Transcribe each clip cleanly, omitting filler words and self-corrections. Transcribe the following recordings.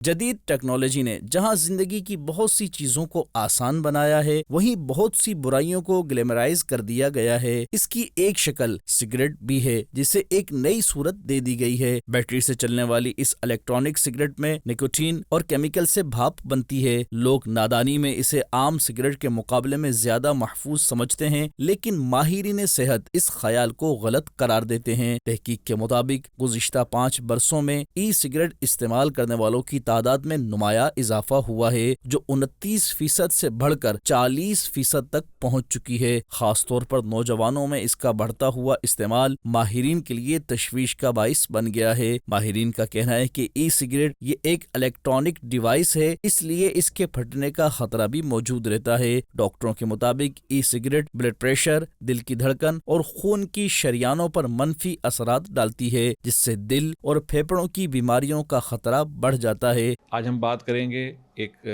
جدید ٹیکنالوجی نے جہاں زندگی کی بہت سی چیزوں کو آسان بنایا ہے، وہیں بہت سی برائیوں کو گلیمرائز کر دیا گیا ہے۔ اس کی ایک شکل سگریٹ بھی ہے، جسے ایک نئی صورت دے دی گئی ہے۔ بیٹری سے چلنے والی اس الیکٹرانک سگریٹ میں نکوٹین اور کیمیکل سے بھاپ بنتی ہے۔ لوگ نادانی میں اسے عام سگریٹ کے مقابلے میں زیادہ محفوظ سمجھتے ہیں، لیکن ماہرین صحت اس خیال کو غلط قرار دیتے ہیں۔ تحقیق کے مطابق گزشتہ 5 برسوں میں ای سگریٹ استعمال کرنے والوں کی تعداد میں نمایاں اضافہ ہوا ہے، جو 29% سے بڑھ کر 40% تک پہنچ چکی ہے۔ خاص طور پر نوجوانوں میں اس کا بڑھتا ہوا استعمال ماہرین کے لیے تشویش کا باعث بن گیا ہے۔ ماہرین کا کہنا ہے کہ ای سگریٹ یہ ایک الیکٹرانک ڈیوائس ہے، اس لیے اس کے پھٹنے کا خطرہ بھی موجود رہتا ہے۔ ڈاکٹروں کے مطابق ای سگریٹ بلڈ پریشر، دل کی دھڑکن اور خون کی شریانوں پر منفی اثرات ڈالتی ہے، جس سے دل اور پھیپھڑوں کی بیماریوں کا خطرہ بڑھ جاتا ہے۔ آج ہم بات کریں گے ایک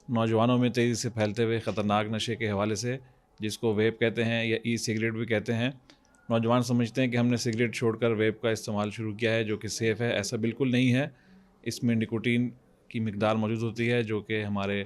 نوجوانوں میں تیزی سے پھیلتے ہوئے خطرناک نشے کے حوالے سے، جس کو ویپ کہتے ہیں یا ای سگریٹ بھی کہتے ہیں۔ نوجوان سمجھتے ہیں کہ ہم نے سگریٹ چھوڑ کر ویپ کا استعمال شروع کیا ہے، جو کہ سیف ہے۔ ایسا بالکل نہیں ہے۔ اس میں نکوٹین کی مقدار موجود ہوتی ہے، جو کہ ہمارے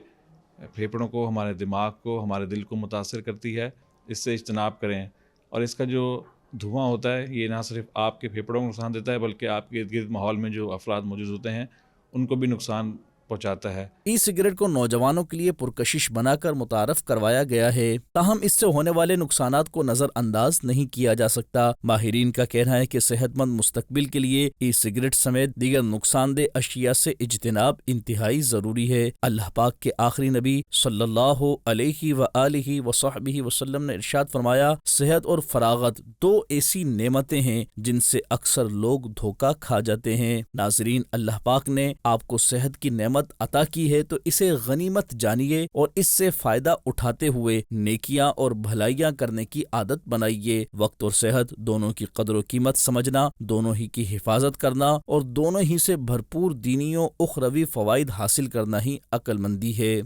پھیپھڑوں کو، ہمارے دماغ کو، ہمارے دل کو متاثر کرتی ہے۔ اس سے اجتناب کریں۔ اور اس کا جو دھواں ہوتا ہے، یہ نہ صرف آپ کے پھیپھڑوں کو نقصان دیتا ہے، بلکہ آپ کے ارد گرد ماحول میں جو افراد موجود ہوتے ہیں ان کو بھی نقصان پہنچاتا ہے۔ ای سگریٹ کو نوجوانوں کے لیے پرکشش بنا کر متعارف کروایا گیا ہے، تاہم اس سے ہونے والے نقصانات کو نظر انداز نہیں کیا جا سکتا۔ ماہرین کا کہنا ہے کہ صحت مند مستقبل کے لیے ای سگریٹ سمیت دیگر نقصان دہ اشیاء سے اجتناب انتہائی ضروری ہے۔ اللہ پاک کے آخری نبی صلی اللہ علیہ وآلہ وصحبہ وسلم نے ارشاد فرمایا، صحت اور فراغت 2 ایسی نعمتیں ہیں جن سے اکثر لوگ دھوکہ کھا جاتے ہیں۔ ناظرین، اللہ پاک نے آپ کو صحت کی نعمت عطا کی ہے تو اسے غنیمت جانیے اور اس سے فائدہ اٹھاتے ہوئے نیکیاں اور بھلائیاں کرنے کی عادت بنائیے۔ وقت اور صحت دونوں کی قدر و قیمت سمجھنا، دونوں ہی کی حفاظت کرنا اور دونوں ہی سے بھرپور دینی و اخروی فوائد حاصل کرنا ہی عقل مندی ہے۔